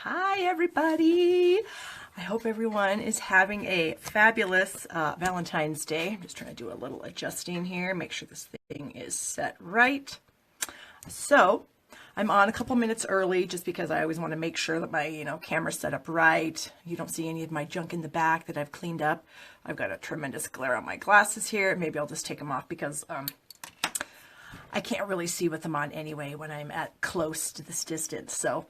Hi everybody. I hope everyone is having a fabulous Valentine's Day. I'm just trying to do a little adjusting here, make sure this thing is set right. So I'm on a couple minutes early just because I always want to make sure that my camera's set up right. You don't see any of my junk in the back that I've cleaned up. I've got a tremendous glare on my glasses here. Maybe I'll just take them off because I can't really see with them on anyway when I'm at close to this distance. So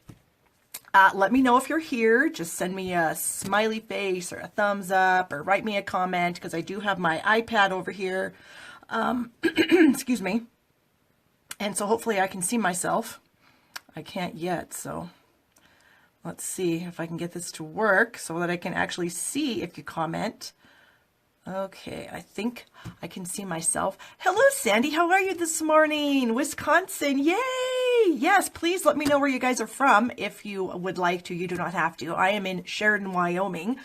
let me know if you're here. Just send me a smiley face or a thumbs up or write me a comment because I do have my iPad over here. Excuse me. And so hopefully I can see myself. I can't yet, so let's see if I can get this to work so that I can actually see if you comment. Okay, I think I can see myself. Hello, Sandy. How are you this morning? Wisconsin. Yay! Yes, please let me know where you guys are from if you would like to. You do not have to. I am in Sheridan, Wyoming.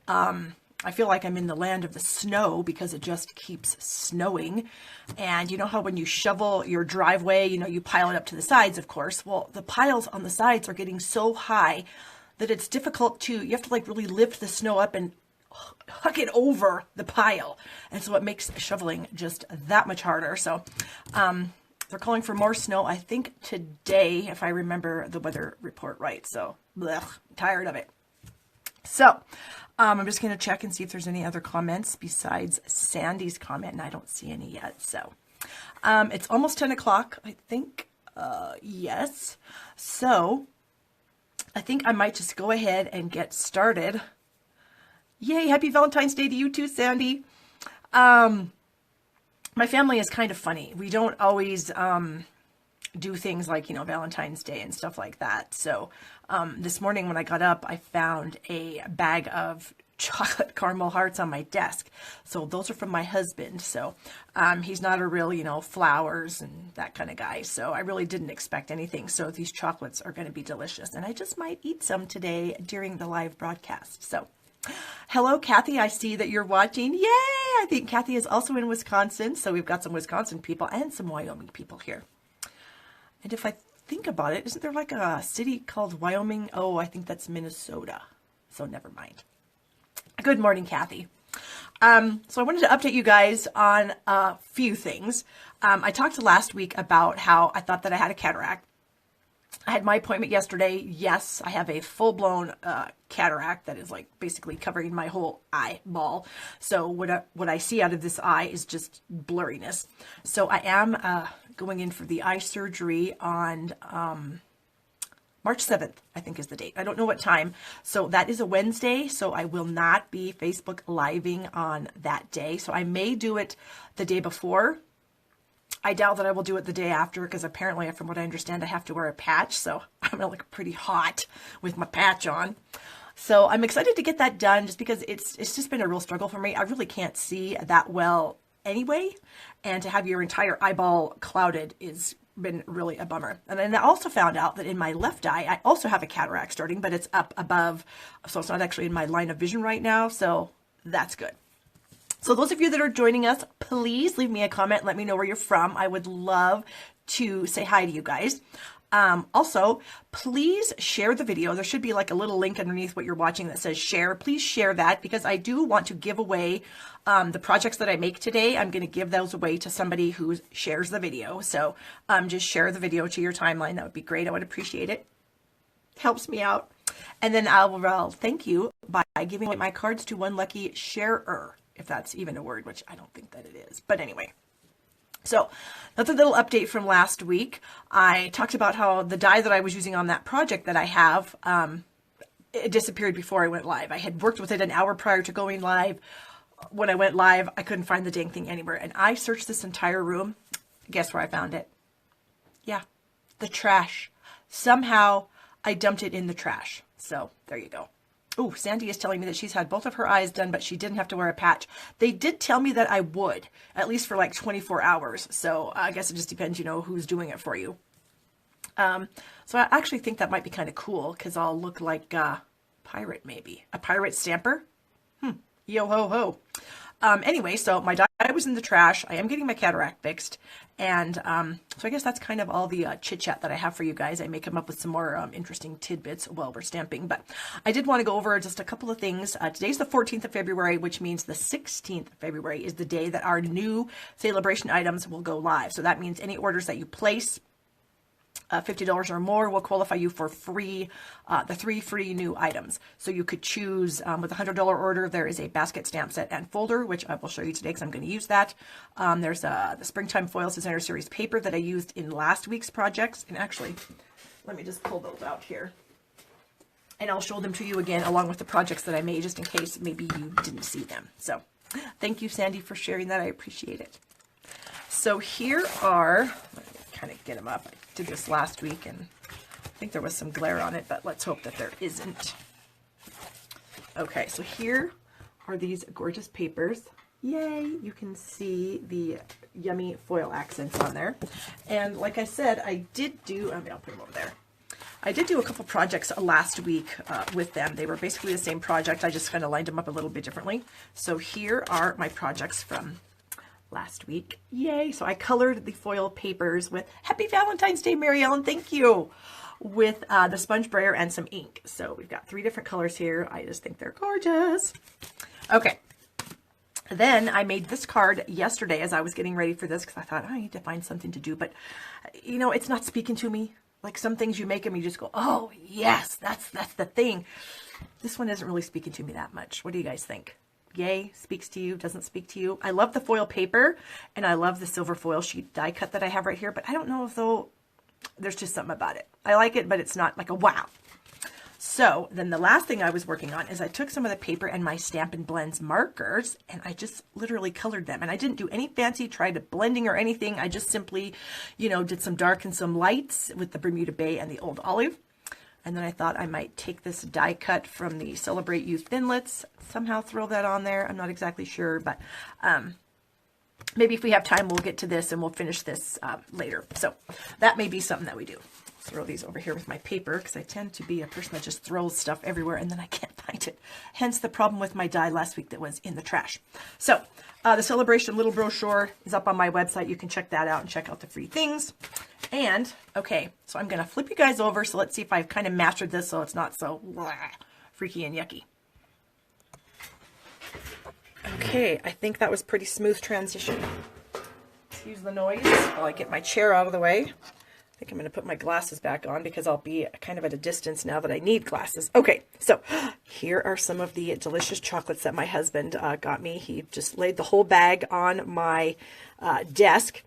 I feel like I'm in the land of the snow because it just keeps snowing. And you know how when you shovel your driveway, you pile it up to the sides, of course. Well, the piles on the sides are getting so high that it's difficult to, you have to like really lift the snow up and huck it over the pile. And so it makes shoveling just that much harder. So they're calling for more snow, I think today, if I remember the weather report right. So blech, tired of it. So I'm just going to check and see if there's any other comments besides Sandy's comment, and I don't see any yet. So it's almost 10 o'clock, I think. Yes. So I think I might just go ahead and get started. Yay, happy Valentine's Day to you too, Sandy. My family is kind of funny. We don't always do things like, Valentine's Day and stuff like that. So this morning when I got up, I found a bag of chocolate caramel hearts on my desk. So those are from my husband. So he's not a real, flowers and that kind of guy. So I really didn't expect anything. So these chocolates are going to be delicious. And I just might eat some today during the live broadcast. So hello, Kathy. I see that you're watching. Yay! I think Kathy is also in Wisconsin. So we've got some Wisconsin people and some Wyoming people here. And if I think about it, isn't there like a city called Wyoming? Oh, I think that's Minnesota. So never mind. Good morning, Kathy. So I wanted to update you guys on a few things. I talked last week about how I thought that I had a cataract. I had my appointment yesterday. Yes, I have a full-blown cataract that is like basically covering my whole eyeball. So what I see out of this eye is just blurriness. So I am going in for the eye surgery on March 7th, I think is the date. I don't know what time. So that is a Wednesday. So I will not be Facebook Living on that day. So I may do it the day before. I doubt that I will do it the day after because apparently, from what I understand, I have to wear a patch. So I'm going to look pretty hot with my patch on. So I'm excited to get that done just because it's just been a real struggle for me. I really can't see that well anyway. And to have your entire eyeball clouded is been really a bummer. And then I also found out that in my left eye, I also have a cataract starting, but it's up above. So it's not actually in my line of vision right now. So that's good. So those of you that are joining us, please leave me a comment. Let me know where you're from. I would love to say hi to you guys. Also, please share the video. There should be like a little link underneath what you're watching that says share. Please share that because I do want to give away the projects that I make today. I'm going to give those away to somebody who shares the video. So just share the video to your timeline. That would be great. I would appreciate it. Helps me out. And then I will thank you by giving away my cards to one lucky sharer, if that's even a word, which I don't think that it is. But anyway. So another little update from last week. I talked about how the die that I was using on that project that I have, it disappeared before I went live. I had worked with it an hour prior to going live. When I went live, I couldn't find the dang thing anywhere. And I searched this entire room. Guess where I found it? Yeah, the trash. Somehow I dumped it in the trash. So there you go. Oh, Sandy is telling me that she's had both of her eyes done, but she didn't have to wear a patch. They did tell me that I would, at least for like 24 hours. So I guess it just depends, who's doing it for you. So I actually think that might be kind of cool because I'll look like a pirate maybe. A pirate stamper? Yo ho ho. Anyway, so my die was in the trash. I am getting my cataract fixed. And so I guess that's kind of all the chit chat that I have for you guys. I may come up with some more interesting tidbits while we're stamping. But I did want to go over just a couple of things. Today's the 14th of February, which means the 16th of February is the day that our new celebration items will go live. So that means any orders that you place, $50 or more, will qualify you for free, the 3 free new items. So you could choose with a $100 order, there is a basket, stamp set, and folder, which I will show you today because I'm going to use that. There's the Springtime Foils Designer Series paper that I used in last week's projects. And actually, let me just pull those out here. And I'll show them to you again along with the projects that I made, just in case maybe you didn't see them. So thank you, Sandy, for sharing that. I appreciate it. So here are, let me kind of get them up. I did this last week and I think there was some glare on it, but let's hope that there isn't. Okay, so here are these gorgeous papers. Yay, you can see the yummy foil accents on there. And like I said, I did do, I'll put them over there. I did do a couple projects last week with them. They were basically the same project. I just kind of lined them up a little bit differently. So here are my projects from last week. Yay. So I colored the foil papers with Happy Valentine's Day, Mary Ellen. Thank you. With the sponge brayer and some ink. So we've got 3 different colors here. I just think they're gorgeous. Okay. Then I made this card yesterday as I was getting ready for this because I thought I need to find something to do. But, you know, it's not speaking to me. Like some things you make them, you just go, oh, yes, that's the thing. This one isn't really speaking to me that much. What do you guys think? Yay, speaks to you, doesn't speak to you. I love the foil paper and I love the silver foil sheet die cut that I have right here, but I don't know if there's just something about it. I like it, but it's not like a wow. So then the last thing I was working on is I took some of the paper and my Stampin' Blends markers and I just literally colored them. And I didn't do any fancy blending or anything. I just simply, you know, did some dark and some lights with the Bermuda Bay and the Old Olive. And then I thought I might take this die cut from the Celebrate You Thinlits, somehow throw that on there. I'm not exactly sure, but maybe if we have time, we'll get to this and we'll finish this later. So that may be something that we do. Throw these over here with my paper because I tend to be a person that just throws stuff everywhere and then I can't find it. Hence the problem with my die last week that was in the trash. So the Celebration little brochure is up on my website. You can check that out and check out the free things. And, okay, so I'm going to flip you guys over. So let's see if I've kind of mastered this so it's not so freaky and yucky. Okay, I think that was pretty smooth transition. Excuse the noise while I get my chair out of the way. I think I'm going to put my glasses back on because I'll be kind of at a distance now that I need glasses. Okay, so here are some of the delicious chocolates that my husband got me. He just laid the whole bag on my desk.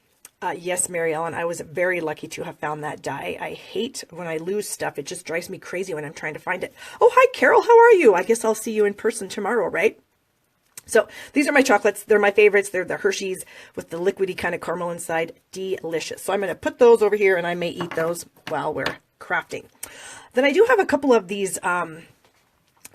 Yes, Mary Ellen, I was very lucky to have found that die. I hate when I lose stuff. It just drives me crazy when I'm trying to find it. Oh, hi, Carol. How are you? I guess I'll see you in person tomorrow, right? So these are my chocolates. They're my favorites. They're the Hershey's with the liquidy kind of caramel inside. Delicious. So I'm going to put those over here and I may eat those while we're crafting. Then I do have a couple of these kind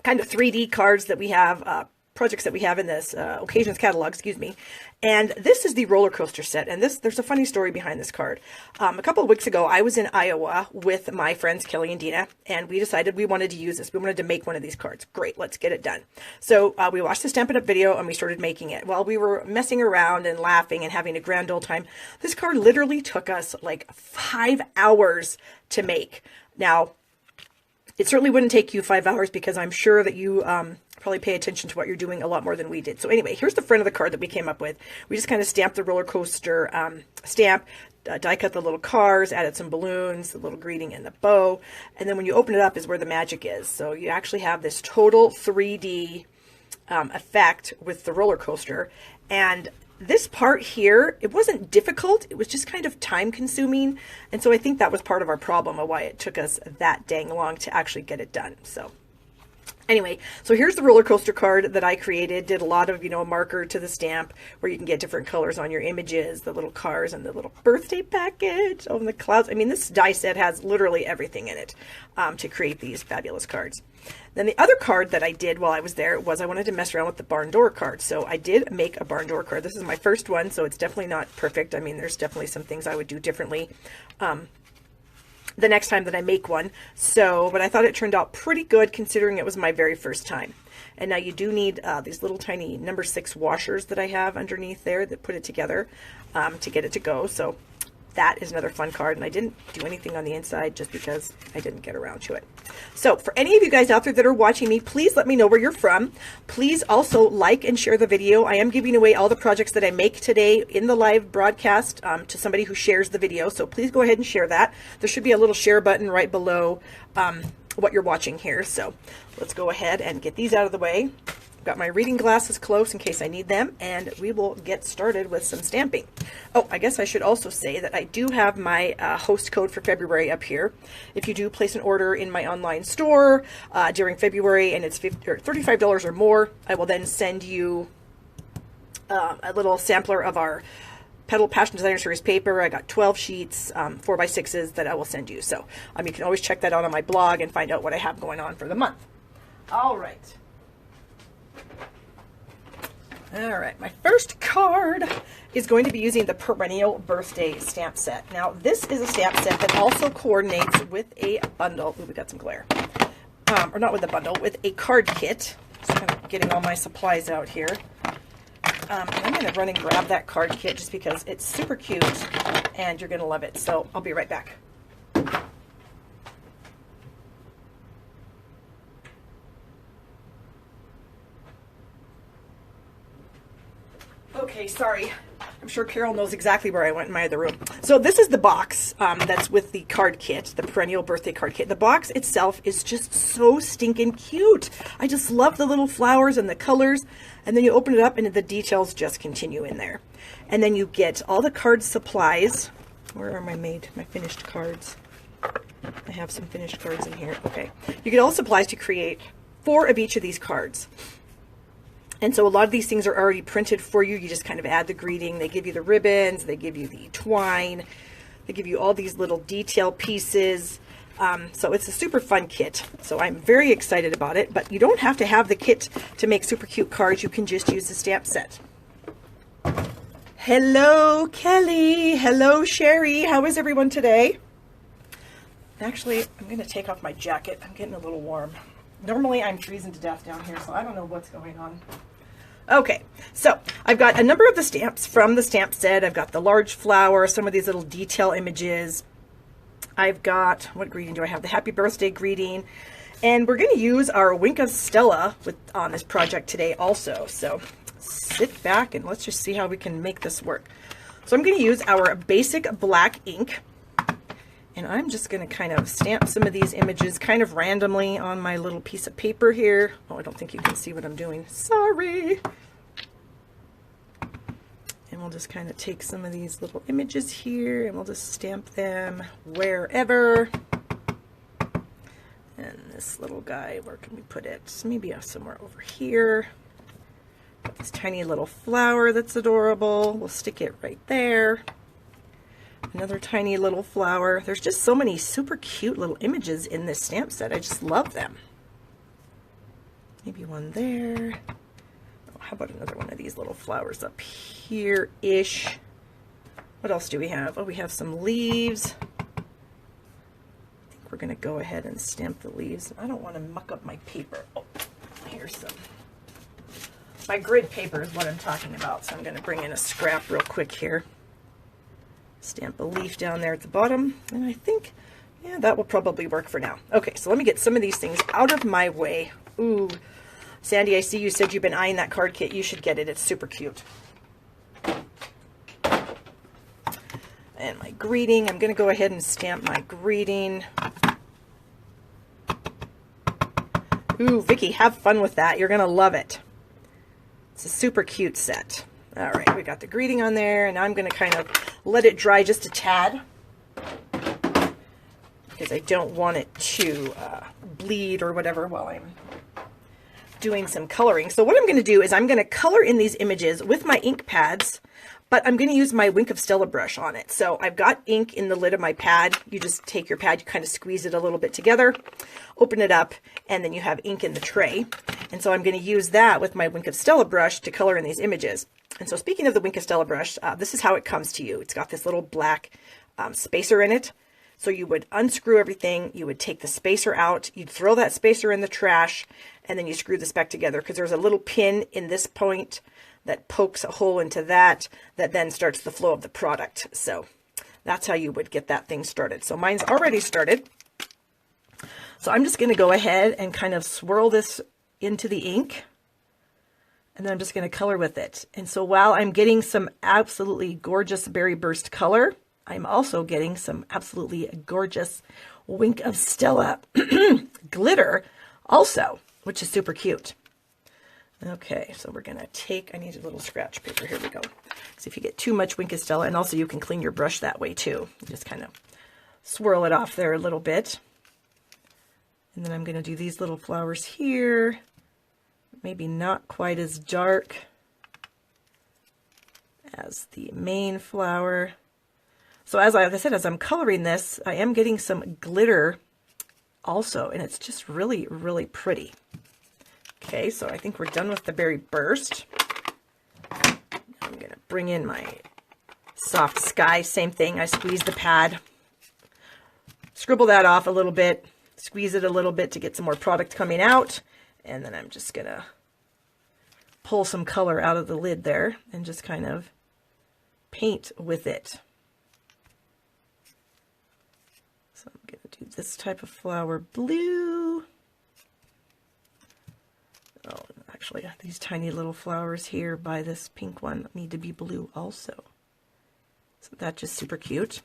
of 3D cards that we have, projects that we have in this occasions catalog, excuse me. And this is the roller coaster set. And there's a funny story behind this card. A couple of weeks ago, I was in Iowa with my friends Kelly and Dina, and we decided we wanted to use this. We wanted to make one of these cards. Great, let's get it done. So we watched the Stampin' Up! Video and we started making it. While we were messing around and laughing and having a grand old time, this card literally took us like 5 hours to make. Now, it certainly wouldn't take you 5 hours because I'm sure that you probably pay attention to what you're doing a lot more than we did. So anyway, here's the front of the card that we came up with. We just kind of stamped the roller coaster stamp, die cut the little cars, added some balloons, the little greeting and the bow. And then when you open it up is where the magic is. So you actually have this total 3D effect with the roller coaster. And this part here, it wasn't difficult. It was just kind of time consuming. And so I think that was part of our problem of why it took us that dang long to actually get it done. So anyway, so here's the roller coaster card that I created. Did a lot of, you know, marker to the stamp where you can get different colors on your images, the little cars and the little birthday package on the clouds. I mean, this die set has literally everything in it to create these fabulous cards. Then the other card that I did while I was there was I wanted to mess around with the barn door card. So I did make a barn door card. This is my first one, so it's definitely not perfect. I mean, there's definitely some things I would do differently the next time that I make one. So, but I thought it turned out pretty good considering it was my very first time. And now you do need these little tiny number 6 washers that I have underneath there that put it together to get it to go. So that is another fun card, and I didn't do anything on the inside just because I didn't get around to it. So for any of you guys out there that are watching me, please let me know where you're from. Please also like and share the video. I am giving away all the projects that I make today in the live broadcast to somebody who shares the video. So please go ahead and share that. There should be a little share button right below what you're watching here. So let's go ahead and get these out of the way. Got my reading glasses close in case I need them, and we will get started with some stamping. Oh, I guess I should also say that I do have my host code for February up here. If you do place an order in my online store during February and it's $35 or more, I will then send you a little sampler of our Petal Passion Designer Series paper. I got 12 sheets, 4x6s that I will send you. So you can always check that out on my blog and find out what I have going on for the month. All right. All right, my first card is going to be using the Perennial Birthday stamp set. Now, this is a stamp set that also coordinates with a bundle. Ooh, we got some glare. Or not with a bundle, with a card kit. Just kind of getting all my supplies out here. I'm going to run and grab that card kit just because it's super cute and you're going to love it. So I'll be right back. Okay, sorry. I'm sure Carol knows exactly where I went in my other room. So this is the box that's with the card kit, the Perennial Birthday card kit. The box itself is just so stinking cute. I just love the little flowers and the colors. And then you open it up and the details just continue in there. And then you get all the card supplies. Where are my finished cards? I have some finished cards in here. Okay. You get all supplies to create 4 of each of these cards. And so a lot of these things are already printed for you. You just kind of add the greeting. They give you the ribbons. They give you the twine. They give you all these little detail pieces. So it's a super fun kit. So I'm very excited about it. But you don't have to have the kit to make super cute cards. You can just use the stamp set. Hello, Kelly. Hello, Sherry. How is everyone today? Actually, I'm going to take off my jacket. I'm getting a little warm. Normally, I'm freezing to death down here, so I don't know what's going on. Okay, so I've got a number of the stamps from the stamp set. I've got the large flower, some of these little detail images. I've got, what greeting do I have? The happy birthday greeting. And we're going to use our Wink of Stella on this project today also. So sit back and let's just see how we can make this work. So I'm going to use our basic black ink. And I'm just going to kind of stamp some of these images kind of randomly on my little piece of paper here. Oh, I don't think you can see what I'm doing. Sorry. And we'll just kind of take some of these little images here and we'll just stamp them wherever. And this little guy, where can we put it? Maybe somewhere over here. Got this tiny little flower that's adorable. We'll stick it right there. Another tiny little flower. There's just so many super cute little images in this stamp set. I just love them. Maybe one there. Oh, how about another one of these little flowers up here-ish? What else do we have? Oh, we have some leaves. I think we're going to go ahead and stamp the leaves. I don't want to muck up my paper. Oh, here's some. My grid paper is what I'm talking about, so I'm going to bring in a scrap real quick here. Stamp a leaf down there at the bottom, and I think, yeah, that will probably work for now. Okay, so let me get some of these things out of my way. Ooh, Sandy, I see you said you've been eyeing that card kit. You should get it. It's super cute. And my greeting, I'm going to go ahead and stamp my greeting. Ooh, Vicky, have fun with that. You're going to love it. It's a super cute set. All right, we got the greeting on there, and I'm going to kind of let it dry just a tad because I don't want it to bleed or whatever while I'm doing some coloring. So what I'm going to do is I'm going to color in these images with my ink pads, but I'm going to use my Wink of Stella brush on it. So I've got ink in the lid of my pad. You just take your pad, you kind of squeeze it a little bit together, open it up, and then you have ink in the tray. And so I'm going to use that with my Wink of Stella brush to color in these images. And so speaking of the Wink of Stella brush, this is how it comes to you. It's got this little black spacer in it. So you would unscrew everything, you would take the spacer out, you'd throw that spacer in the trash, and then you screw this back together because there's a little pin in this point that pokes a hole into that then starts the flow of the product. So that's how you would get that thing started. So mine's already started. So I'm just going to go ahead and kind of swirl this into the ink. And then I'm just going to color with it. And so while I'm getting some absolutely gorgeous berry burst color, I'm also getting some absolutely gorgeous Wink of Stella glitter also, which is super cute. Okay, so we're going to take, I need a little scratch paper. Here we go. So if you get too much Wink of Stella, and also you can clean your brush that way too. You just kind of swirl it off there a little bit. And then I'm going to do these little flowers here. Maybe not quite as dark as the main flower. So as I said, as I'm coloring this, I am getting some glitter also, and it's just really, really pretty. Okay, so I think we're done with the berry burst. Now I'm going to bring in my soft sky, same thing. I squeeze the pad, scribble that off a little bit, squeeze it a little bit to get some more product coming out, and then I'm just going to pull some color out of the lid there and just kind of paint with it. So I'm going to do this type of flower blue. Oh, actually, these tiny little flowers here by this pink one need to be blue also. So that's just super cute.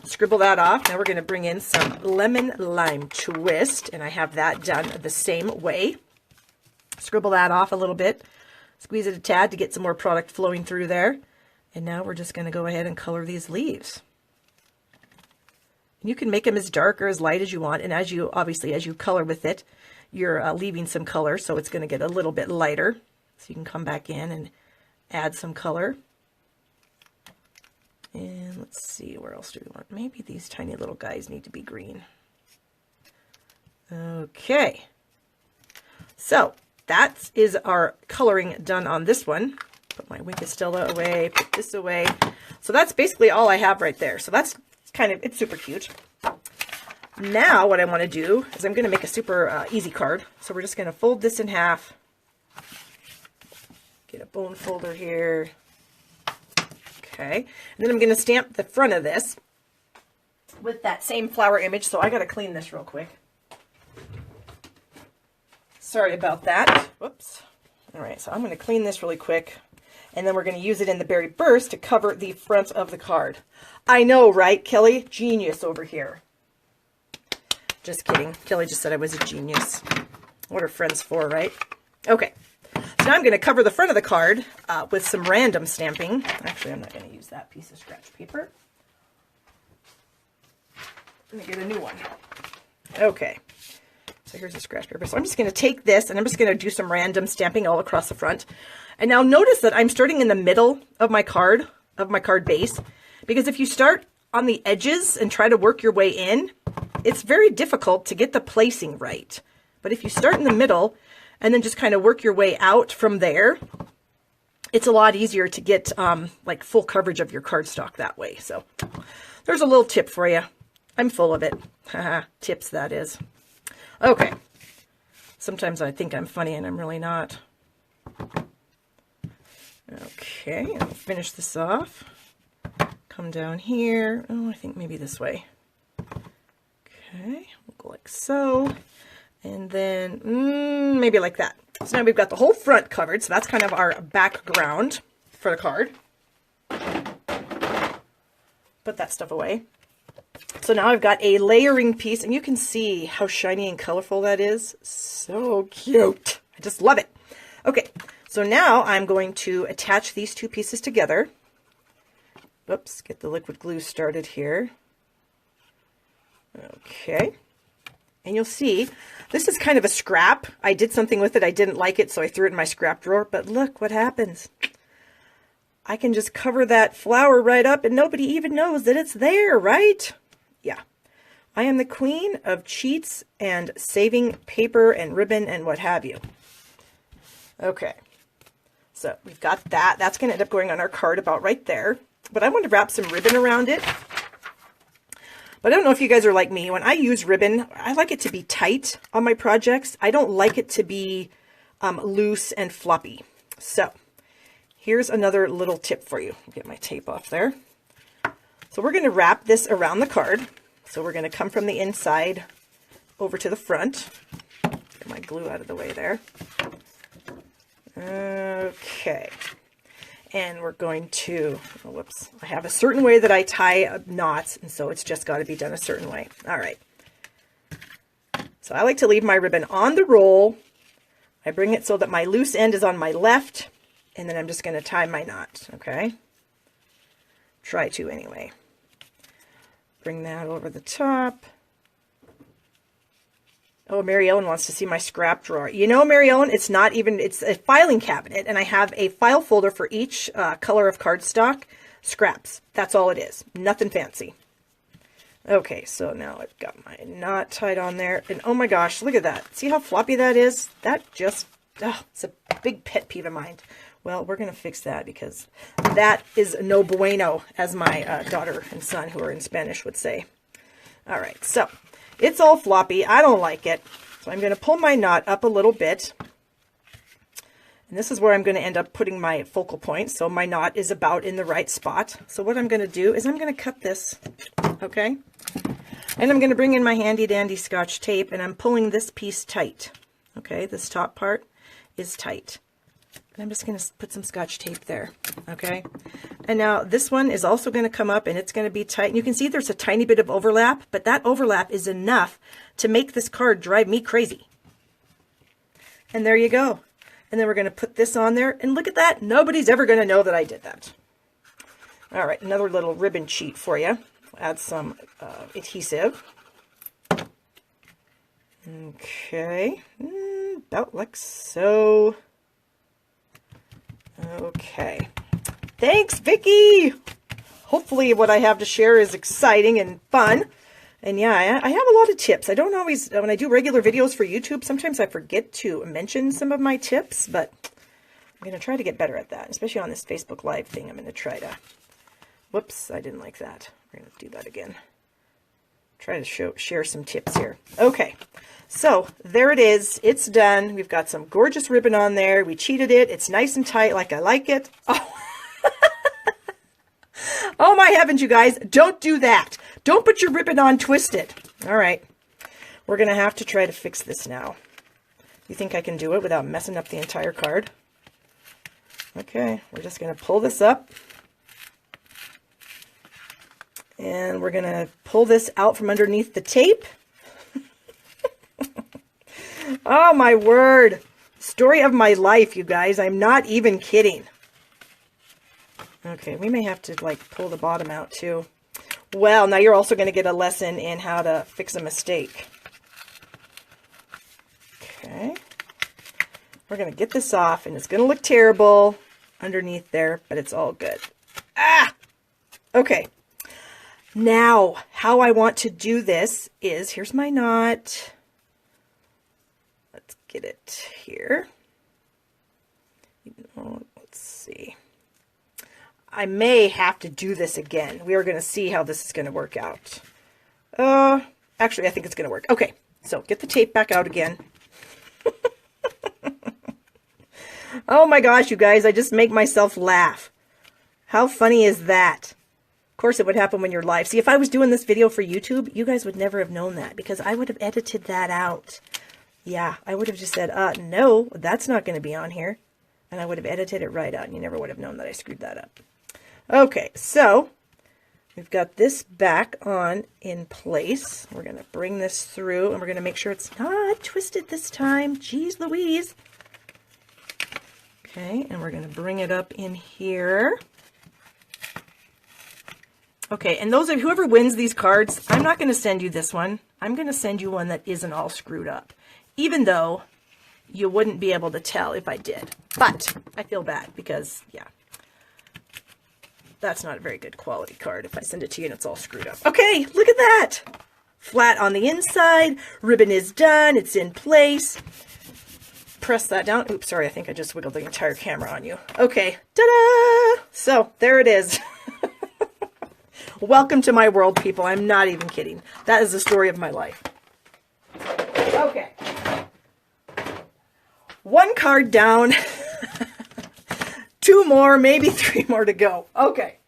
Scribble that off. Now we're going to bring in some lemon lime twist, and I have that done the same way. Scribble that off a little bit, squeeze it a tad to get some more product flowing through there. And now we're just going to go ahead and color these leaves. You can make them as dark or as light as you want, and as you color with it, you're leaving some color, so it's going to get a little bit lighter. So you can come back in and add some color. And let's see, where else do we want? Maybe these tiny little guys need to be green. Okay. So that is our coloring done on this one. Put my Wink of Stella away, put this away. So that's basically all I have right there. So that's it's super cute. Now what I want to do is I'm going to make a super easy card. So we're just going to fold this in half. Get a bone folder here. Okay. And then I'm going to stamp the front of this with that same flower image. So I got to clean this real quick. Sorry about that. Whoops. All right. So I'm going to clean this really quick. And then we're going to use it in the berry burst to cover the front of the card. I know, right, Kelly? Genius over here. Just kidding. Kelly just said I was a genius. What are friends for, right? Okay. So now I'm going to cover the front of the card with some random stamping. Actually, I'm not going to use that piece of scratch paper. Let me get a new one. Okay. So here's the scratch paper. So I'm just going to take this and I'm just going to do some random stamping all across the front. And now notice that I'm starting in the middle of my card base, because if you start on the edges and try to work your way in, it's very difficult to get the placing right. But if you start in the middle and then just kind of work your way out from there, it's a lot easier to get like full coverage of your cardstock that way. So there's a little tip for you. I'm full of it. Tips, that is. Okay. Sometimes I think I'm funny and I'm really not. Okay, I'll finish this off. Come down here. Oh, I think maybe this way. Okay, we'll go like so. And then maybe like that. So now we've got the whole front covered. So that's kind of our background for the card. Put that stuff away. So now I've got a layering piece, and you can see how shiny and colorful that is. So cute. I just love it. Okay, so now I'm going to attach these two pieces together. Oops, get the liquid glue started here. Okay, and you'll see this is kind of a scrap. I did something with it. I didn't like it, so I threw it in my scrap drawer, but look what happens. I can just cover that flower right up and nobody even knows that it's there, right? Yeah. I am the queen of cheats and saving paper and ribbon and what have you. Okay. So we've got that. That's going to end up going on our card about right there. But I want to wrap some ribbon around it. But I don't know if you guys are like me. When I use ribbon, I like it to be tight on my projects. I don't like it to be loose and floppy. So here's another little tip for you. Get my tape off there. So we're going to wrap this around the card. So we're going to come from the inside over to the front. Get my glue out of the way there. Okay. And we're going to, oh, whoops, I have a certain way that I tie knots, and so it's just got to be done a certain way. All right. So I like to leave my ribbon on the roll. I bring it so that my loose end is on my left, and then I'm just going to tie my knot, okay? Try to anyway. Bring that over the top. Oh, Mary Ellen wants to see my scrap drawer. You know, Mary Ellen, it's not even, it's a filing cabinet, and I have a file folder for each color of cardstock. Scraps. That's all it is. Nothing fancy. Okay, so now I've got my knot tied on there, and oh my gosh, look at that. See how floppy that is? That just, oh, it's a big pet peeve of mine. Well, we're going to fix that because that is no bueno, as my daughter and son who are in Spanish would say. All right, so it's all floppy. I don't like it. So I'm going to pull my knot up a little bit. And this is where I'm going to end up putting my focal point. So my knot is about in the right spot. So what I'm going to do is I'm going to cut this, okay? And I'm going to bring in my handy dandy Scotch tape, and I'm pulling this piece tight. Okay, this top part is tight. And I'm just going to put some Scotch tape there, okay? And now this one is also going to come up, and it's going to be tight. And you can see there's a tiny bit of overlap, but that overlap is enough to make this card drive me crazy. And there you go. And then we're going to put this on there, and look at that. Nobody's ever going to know that I did that. All right, another little ribbon cheat for you. Add some adhesive. Okay, about like so. Okay. Thanks, Vicky. Hopefully what I have to share is exciting and fun. And yeah, I have a lot of tips. I don't always, when I do regular videos for YouTube, sometimes I forget to mention some of my tips, but I'm going to try to get better at that, especially on this Facebook Live thing. I'm going to try to, whoops, I didn't like that. We're going to do that again. Try to share some tips here. Okay, so there it is. It's done. We've got some gorgeous ribbon on there. We cheated it. It's nice and tight like I like it. Oh, oh my heavens, you guys. Don't do that. Don't put your ribbon on twisted. All right. We're going to have to try to fix this now. You think I can do it without messing up the entire card? Okay, we're just going to pull this up. And we're going to pull this out from underneath the tape. Oh, my word. Story of my life, you guys. I'm not even kidding. Okay, we may have to, like, pull the bottom out, too. Well, now you're also going to get a lesson in how to fix a mistake. Okay. We're going to get this off, and it's going to look terrible underneath there, but it's all good. Ah! Okay. Now, how I want to do this is, here's my knot. Let's get it here. Let's see. I may have to do this again. We are going to see how this is going to work out. Actually, I think it's going to work. Okay, so get the tape back out again. Oh my gosh, you guys, I just make myself laugh. How funny is that? Of course, it would happen when you're live. See, if I was doing this video for YouTube, you guys would never have known that because I would have edited that out. Yeah, I would have just said, no, that's not going to be on here. And I would have edited it right out, and you never would have known that I screwed that up. Okay, so we've got this back on in place. We're going to bring this through, and we're going to make sure it's not twisted this time. Jeez Louise. Okay, and we're going to bring it up in here. Okay, and those of whoever wins these cards, I'm not going to send you this one. I'm going to send you one that isn't all screwed up, even though you wouldn't be able to tell if I did. But I feel bad because, yeah, that's not a very good quality card if I send it to you and it's all screwed up. Okay, look at that. Flat on the inside. Ribbon is done. It's in place. Press that down. Oops, sorry, I think I just wiggled the entire camera on you. Okay, ta-da! So, there it is. Welcome to my world, people. I'm not even kidding. That is the story of my life. Okay. One card down. 2 more, maybe 3 more to go. Okay.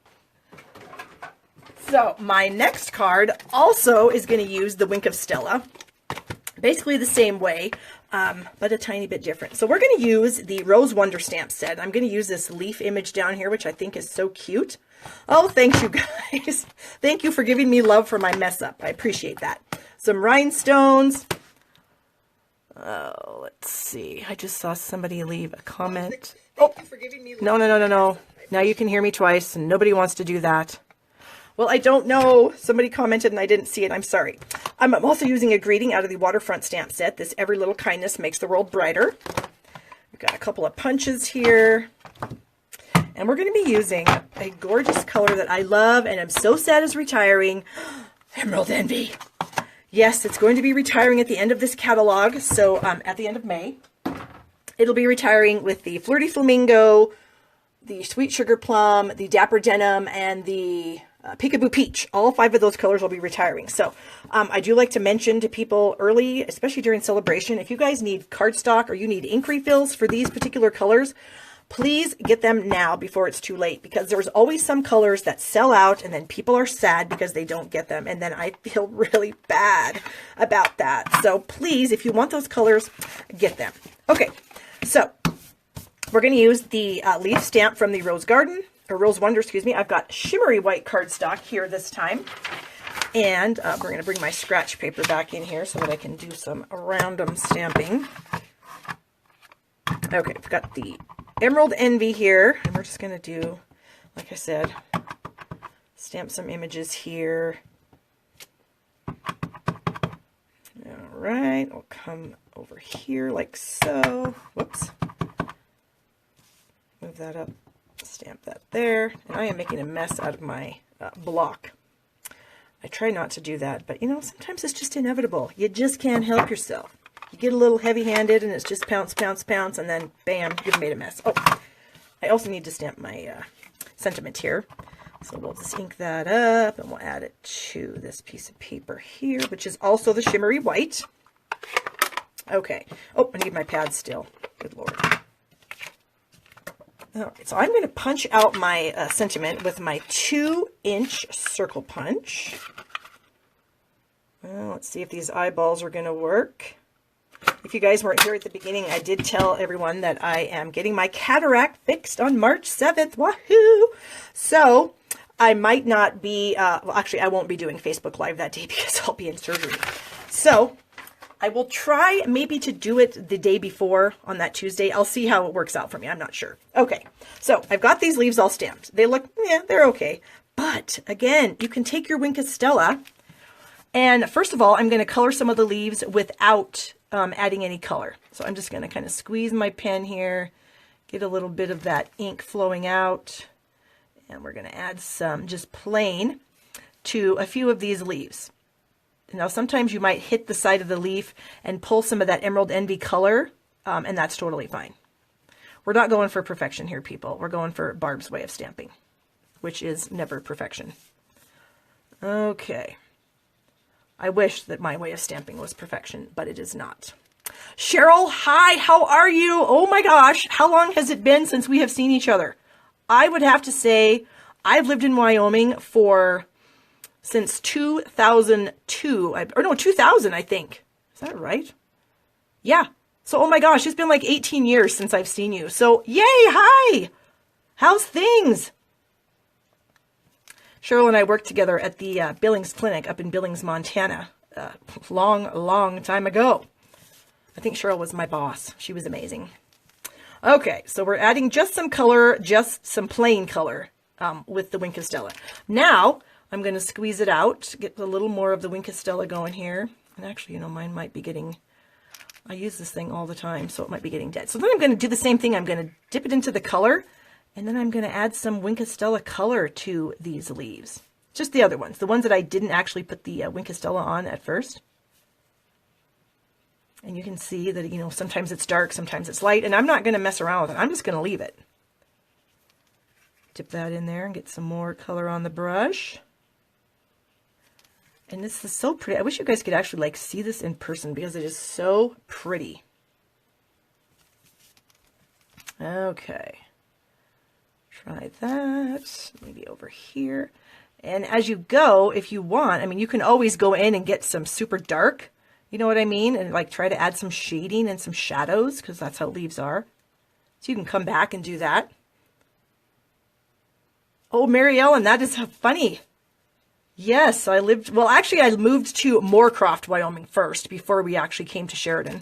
So my next card also is going to use the Wink of Stella. Basically the same way, but a tiny bit different. So we're going to use the Rose Wonder stamp set. I'm going to use this leaf image down here, which I think is so cute. Oh, thanks you guys. Thank you for giving me love for my mess up. I appreciate that. Some rhinestones. Oh, let's see. I just saw somebody leave a comment. Oh, no. Now you can hear me twice, and nobody wants to do that. Well, I don't know. Somebody commented and I didn't see it. I'm sorry. I'm also using a greeting out of the Waterfront stamp set. This Every Little Kindness Makes the World Brighter. We've got a couple of punches here. And we're going to be using a gorgeous color that I love and I'm so sad is retiring. Emerald Envy. Yes, it's going to be retiring at the end of this catalog. So at the end of May, it'll be retiring with the Flirty Flamingo, the Sweet Sugar Plum, the Dapper Denim, and the Peekaboo Peach. All 5 of those colors will be retiring. So I do like to mention to people early, especially during celebration, if you guys need cardstock or you need ink refills for these particular colors, please get them now before it's too late, because there's always some colors that sell out and then people are sad because they don't get them. And then I feel really bad about that. So please, if you want those colors, get them. Okay, so we're going to use the leaf stamp from the Rose Garden, or Rose Wonder, excuse me. I've got shimmery white cardstock here this time. And we're going to bring my scratch paper back in here so that I can do some random stamping. Okay, I've got the Emerald Envy here. And we're just going to do, like I said, stamp some images here. All right, I'll come over here like so. Whoops. Move that up. Stamp that there. And I am making a mess out of my block. I try not to do that, but you know, sometimes it's just inevitable. You just can't help yourself. You get a little heavy-handed and it's just pounce, pounce, pounce, and then bam, you've made a mess. Oh, I also need to stamp my sentiment here. So we'll just ink that up and we'll add it to this piece of paper here, which is also the shimmery white. Okay. Oh, I need my pad still. Good Lord. Alright, so I'm going to punch out my sentiment with my 2-inch circle punch. Well, let's see if these eyeballs are going to work. If you guys weren't here at the beginning, I did tell everyone that I am getting my cataract fixed on March 7th. Wahoo! So I might not be, well, actually, I won't be doing Facebook Live that day because I'll be in surgery. So I will try maybe to do it the day before on that Tuesday. I'll see how it works out for me. I'm not sure. Okay, so I've got these leaves all stamped. They look, yeah, they're okay. But again, you can take your Wink of Stella, and first of all, I'm going to color some of the leaves without adding any color. So I'm just going to kind of squeeze my pen here, get a little bit of that ink flowing out, and we're going to add some just plain to a few of these leaves. Now, sometimes you might hit the side of the leaf and pull some of that Emerald Envy color, and that's totally fine. We're not going for perfection here, people. We're going for Barb's way of stamping, which is never perfection. Okay. I wish that my way of stamping was perfection, but it is not. Cheryl, hi, how are you? Oh my gosh, how long has it been since we have seen each other? I would have to say I've lived in Wyoming since 2002, or no, 2000, I think. Is that right? Yeah. So, oh my gosh, it's been like 18 years since I've seen you. So, yay, hi! How's things? Cheryl and I worked together at the Billings Clinic up in Billings, Montana, long time ago. I think Cheryl was my boss. She was amazing. Okay, so we're adding just some color, just some plain color with the Wink of Stella. Now, I'm going to squeeze it out, get a little more of the Wink of Stella going here. And actually, you know, mine might be getting, I use this thing all the time, so it might be getting dead. So then I'm going to do the same thing. I'm going to dip it into the color, and then I'm going to add some Wink of Stella color to these leaves. Just the other ones, the ones that I didn't actually put the Wink of Stella on at first. And you can see that, you know, sometimes it's dark, sometimes it's light, and I'm not going to mess around with it. I'm just going to leave it. Dip that in there and get some more color on the brush. And this is so pretty. I wish you guys could actually like see this in person because it is so pretty. Okay. Try that. Maybe over here. And as you go, if you want, I mean, you can always go in and get some super dark, you know what I mean? And like try to add some shading and some shadows because that's how leaves are. So you can come back and do that. Oh, Mary Ellen, that is funny. Yes, I lived, well, actually I moved to Moorcroft, Wyoming first before we actually came to Sheridan.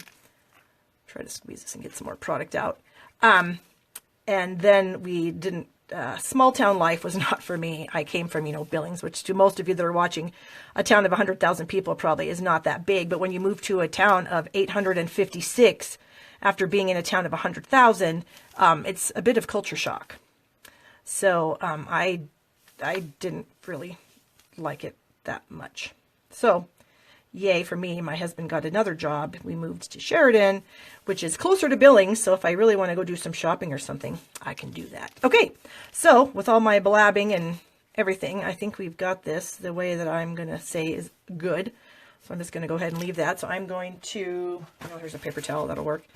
Try to squeeze this and get some more product out. And then we didn't, small town life was not for me. I came from, you know, Billings, which to most of you that are watching, a town of 100,000 people probably is not that big. But when you move to a town of 856 after being in a town of 100,000, it's a bit of culture shock. So I didn't really like it that much. So yay for me. My husband got another job. We moved to Sheridan, which is closer to Billings. So if I really want to go do some shopping or something, I can do that. Okay. So with all my blabbing and everything, I think we've got this the way that I'm going to say is good. So I'm just going to go ahead and leave that. So I'm going to, oh, here's a paper towel. That'll work.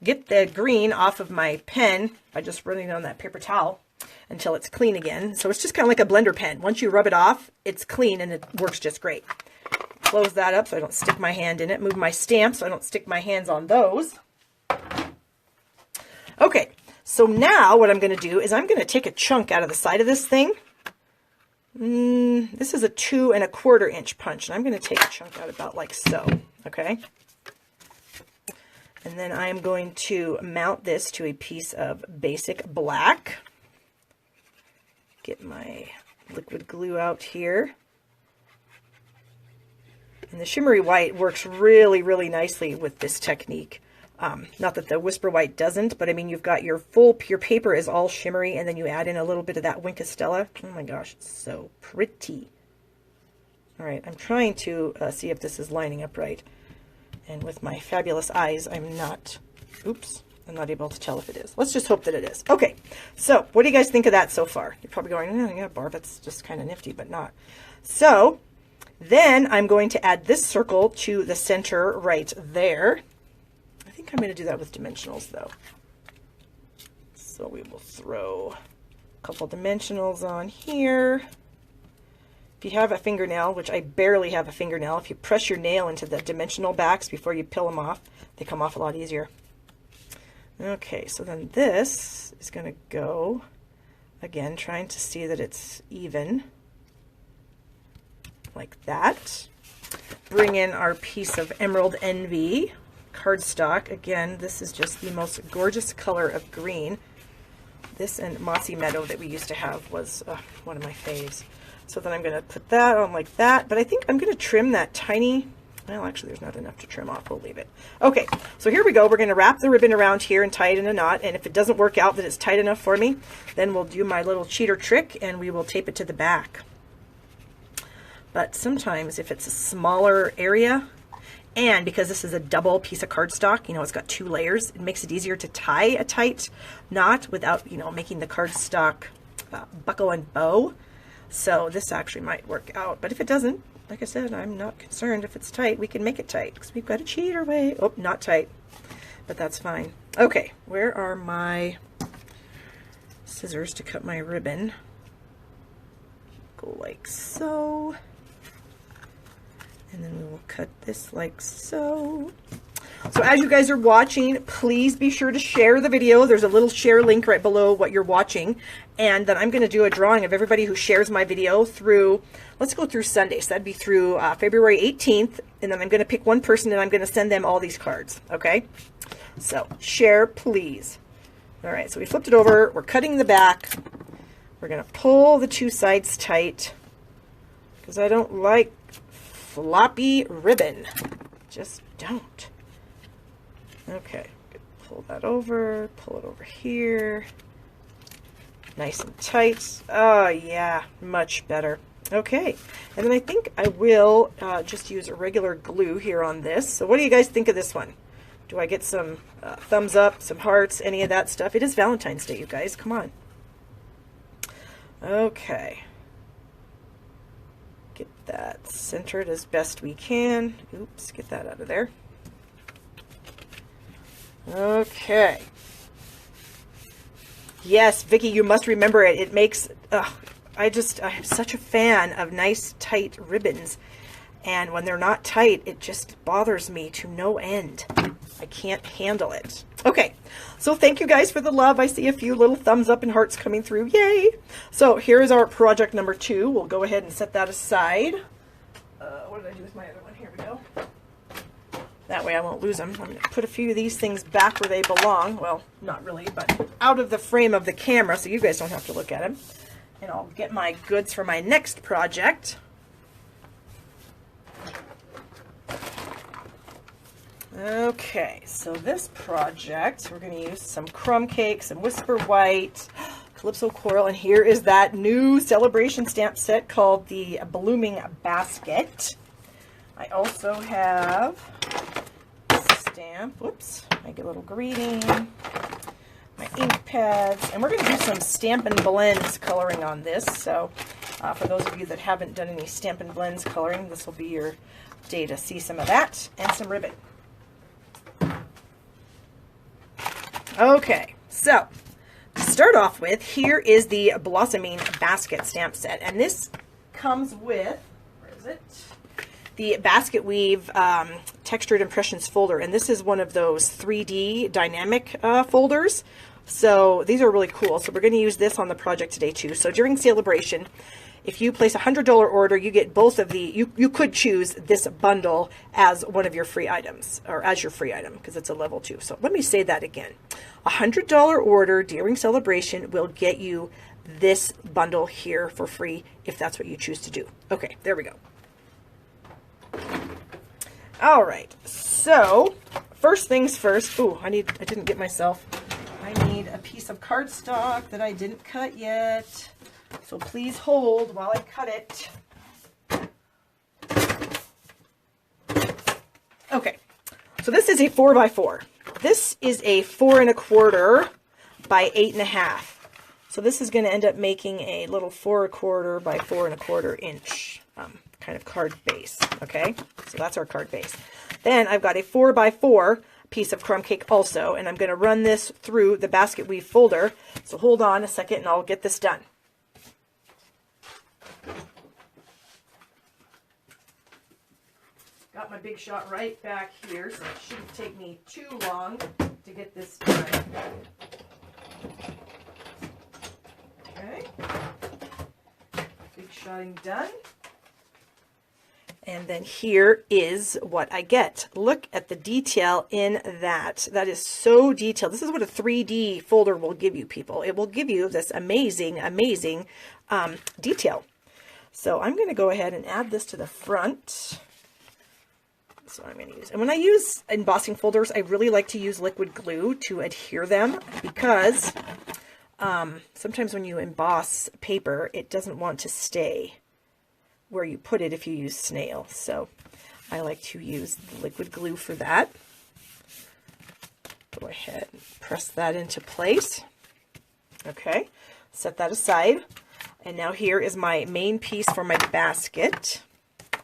Get the green off of my pen by just running on that paper towel until it's clean again. So it's just kind of like a blender pen. Once you rub it off, it's clean and it works just great. Close that up so I don't stick my hand in it. Move my stamp so I don't stick my hands on those. Okay, so now what I'm going to do is I'm going to take a chunk out of the side of this thing. This is a 2 1/4 inch punch, and I'm going to take a chunk out about like so, okay? And then I'm going to mount this to a piece of basic black. Get my liquid glue out here. And the shimmery white works really, really nicely with this technique. Not that the Whisper White doesn't, but I mean, you've got your paper is all shimmery, and then you add in a little bit of that Wink of Stella. Oh my gosh, it's so pretty. All right, I'm trying to see if this is lining up right. And with my fabulous eyes, I'm not able to tell if it is. Let's just hope that it is. Okay, so what do you guys think of that so far? You're probably going, oh, yeah, Barb, that's just kind of nifty, but not. So then I'm going to add this circle to the center right there. I think I'm going to do that with dimensionals though. So we will throw a couple dimensionals on here. If you have a fingernail, which I barely have a fingernail, if you press your nail into the dimensional backs before you peel them off, they come off a lot easier. Okay, so then this is going to go, again, trying to see that it's even, like that. Bring in our piece of Emerald Envy cardstock. Again, this is just the most gorgeous color of green. This and Mossy Meadow that we used to have was one of my faves. So then I'm going to put that on like that, but I think I'm going to trim that tiny, well, actually there's not enough to trim off. We'll leave it. Okay, so here we go. We're going to wrap the ribbon around here and tie it in a knot. And if it doesn't work out that it's tight enough for me, then we'll do my little cheater trick and we will tape it to the back. But sometimes if it's a smaller area, and because this is a double piece of cardstock, you know, it's got 2 layers, it makes it easier to tie a tight knot without, you know, making the cardstock buckle and bow. So this actually might work out, but if it doesn't, like I said, I'm not concerned. If it's tight, we can make it tight because we've got a cheater way. Oh, not tight, but that's fine. Okay, where are my scissors to cut my ribbon? Go like so. And then we will cut this like so. So as you guys are watching, please be sure to share the video. There's a little share link right below what you're watching. And then I'm going to do a drawing of everybody who shares my video through, let's go through Sunday. So that'd be through February 18th. And then I'm going to pick one person and I'm going to send them all these cards. Okay? So share, please. All right, so we flipped it over. We're cutting the back. We're going to pull the 2 sides tight because I don't like floppy ribbon. Just don't. Okay, pull that over, pull it over here. Nice and tight. Oh yeah, much better. Okay, and then I think I will just use a regular glue here on this. So what do you guys think of this one? Do I get some thumbs up, some hearts, any of that stuff? It is Valentine's Day, you guys. Come on. Okay. get that centered as best we can. Oops, get that out of there. Okay. Yes, Vicky, you must remember it. It makes, I'm such a fan of nice tight ribbons. And when they're not tight, it just bothers me to no end. I can't handle it. Okay, so thank you guys for the love. I see a few little thumbs up and hearts coming through. Yay! So here's our project number 2. We'll go ahead and set that aside. What did I do with my other one? Here we go. That way I won't lose them. I'm going to put a few of these things back where they belong. Well, not really, but out of the frame of the camera so you guys don't have to look at them. And I'll get my goods for my next project. Okay, so this project, we're going to use some crumb cake, some Whisper White, Calypso Coral, and here is that new celebration stamp set called the Blooming Basket. I also have a stamp, whoops, make a little greeting, my ink pads, and we're going to do some Stampin' Blends coloring on this. So for those of you that haven't done any Stampin' Blends coloring, this will be your day to see some of that, and some ribbon. Okay, so to start off with, here is the Blossoming Basket stamp set, and this comes with, where is it? The Basket Weave Textured Impressions folder, and this is one of those 3D dynamic folders. So these are really cool. So we're going to use this on the project today too. So during celebration, if you place a $100 order, you get both of the, you could choose this bundle as one of your free items, or as your free item, because it's a level 2. So let me say that again. A $100 order during celebration will get you this bundle here for free if that's what you choose to do. Okay, there we go. All right, so first things first. Ooh, I didn't get myself. I need a piece of cardstock that I didn't cut yet. So please hold while I cut it. Okay, so this is a 4x4. This is a 4 1/4 by 8 1/2. So this is going to end up making a little 4 1/4 by 4 1/4 inch kind of card base. Okay, so that's our card base. Then I've got a 4x4 piece of crumb cake also, and I'm going to run this through the Basket Weave folder. So hold on a second and I'll get this done. Got my Big Shot right back here, so it shouldn't take me too long to get this done. Okay. Big Shotting done. And then here is what I get. Look at the detail in that. That is so detailed. This is what a 3D folder will give you, people. It will give you this amazing, amazing detail. So I'm going to go ahead and add this to the front. That's what I'm going to use. And when I use embossing folders, I really like to use liquid glue to adhere them, because sometimes when you emboss paper, it doesn't want to stay where you put it if you use snail. So I like to use the liquid glue for that. Go ahead and press that into place. Okay, set that aside. And now here is my main piece for my basket.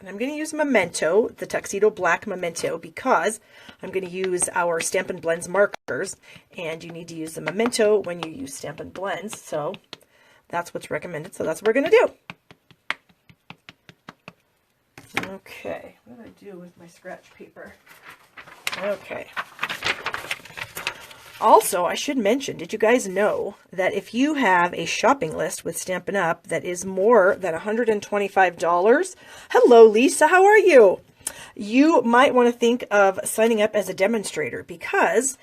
And I'm going to use Memento, the Tuxedo Black Memento, because I'm going to use our Stampin' Blends markers, and you need to use the Memento when you use Stampin' Blends. So that's what's recommended. So that's what we're going to do. Okay, what did I do with my scratch paper? Okay. Also, I should mention, did you guys know that if you have a shopping list with Stampin' Up! That is more than $125, hello Lisa, how are you? You might want to think of signing up as a demonstrator, because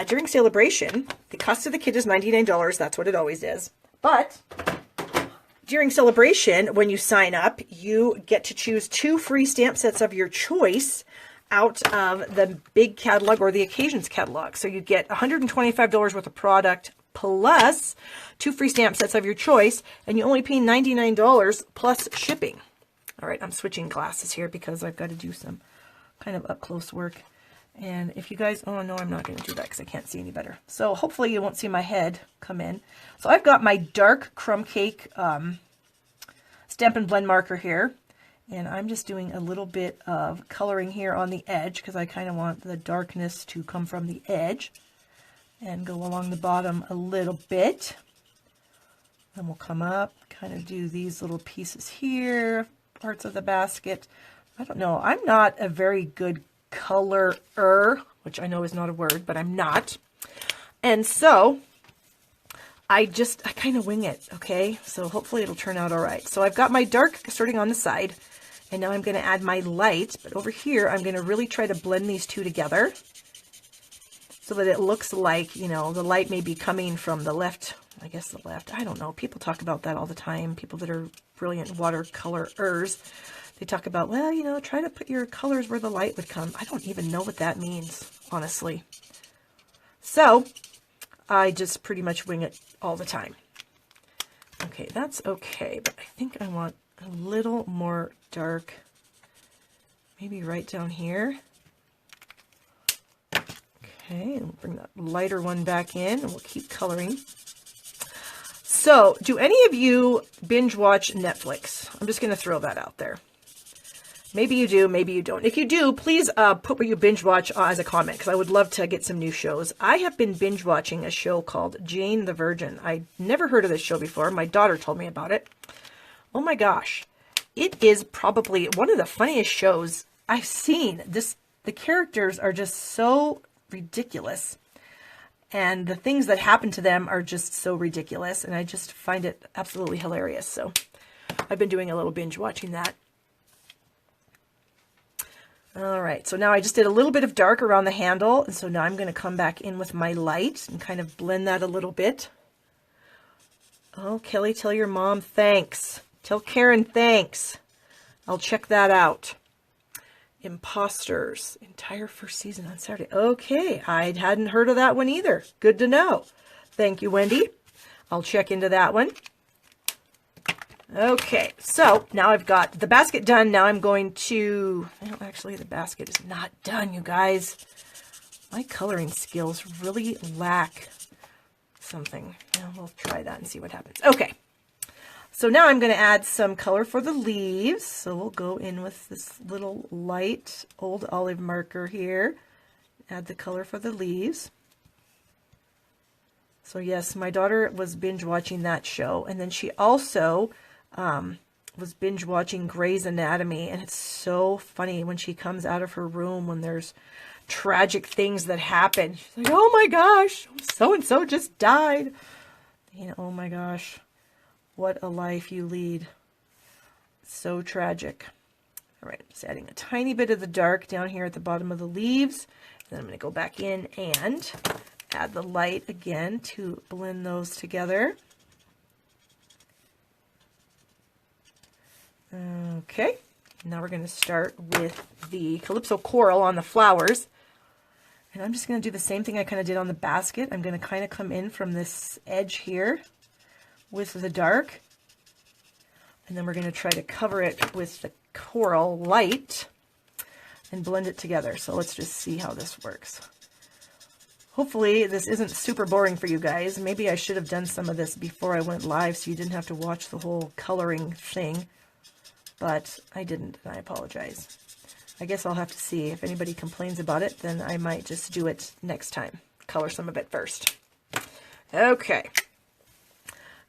during celebration, the cost of the kit is $99, that's what it always is. But during celebration, when you sign up, you get to choose 2 free stamp sets of your choice out of the big catalog or the occasions catalog. So you get $125 worth of product plus 2 free stamp sets of your choice, and you only pay $99 plus shipping. All right, I'm switching glasses here because I've got to do some kind of up close work. And if you guys, oh no, I'm not going to do that because I can't see any better. So hopefully you won't see my head come in. So I've got my dark crumb cake Stampin' Blend marker here. And I'm just doing a little bit of coloring here on the edge because I kind of want the darkness to come from the edge, and go along the bottom a little bit. Then we'll come up, kind of do these little pieces here, parts of the basket. I don't know, I'm not a very good colorer, which I know is not a word, but I'm not. And so I kind of wing it, okay? So hopefully it'll turn out all right. So I've got my dark starting on the side, and now I'm going to add my light. But over here, I'm going to really try to blend these two together so that it looks like, you know, the light may be coming from the left. I guess the left. I don't know. People talk about that all the time. People that are brilliant watercolorers, they talk about, well, you know, try to put your colors where the light would come. I don't even know what that means, honestly. So I just pretty much wing it all the time. Okay, that's okay, but I think I want a little more dark, maybe right down here. Okay, and we'll bring that lighter one back in, and we'll keep coloring. So, do any of you binge watch Netflix? I'm just going to throw that out there. Maybe you do, maybe you don't. If you do, please put what you binge watch as a comment, because I would love to get some new shows. I have been binge watching a show called Jane the Virgin. I never heard of this show before. My daughter told me about it. Oh my gosh. It is probably one of the funniest shows I've seen. The characters are just so ridiculous. And the things that happen to them are just so ridiculous. And I just find it absolutely hilarious. So I've been doing a little binge watching that. All right, so now I just did a little bit of dark around the handle, and so now I'm going to come back in with my light and kind of blend that a little bit. Oh, Kelly, tell your mom thanks. Tell Karen thanks. I'll check that out. Imposters, entire first season on Saturday. Okay, I hadn't heard of that one either. Good to know. Thank you, Wendy. I'll check into that one. Okay, so now I've got the basket done. Now I'm going to, well, actually the basket is not done, you guys. My coloring skills really lack something. Now we'll try that and see what happens. Okay, so now I'm going to add some color for the leaves. So we'll go in with this little light old olive marker here. Add the color for the leaves. So yes, my daughter was binge watching that show, and then she also was binge watching Grey's Anatomy, and it's so funny when she comes out of her room when there's tragic things that happen. She's like, oh my gosh, so-and-so just died. You know, oh my gosh, what a life you lead. So tragic. All right, just adding a tiny bit of the dark down here at the bottom of the leaves. Then I'm going to go back in and add the light again to blend those together. Okay, now we're going to start with the Calypso Coral on the flowers. And I'm just going to do the same thing I kind of did on the basket. I'm going to kind of come in from this edge here with the dark. And then we're going to try to cover it with the coral light and blend it together. So let's just see how this works. Hopefully this isn't super boring for you guys. Maybe I should have done some of this before I went live so you didn't have to watch the whole coloring thing. But I didn't, and I apologize. I guess I'll have to see. If anybody complains about it, then I might just do it next time. Color some of it first. Okay.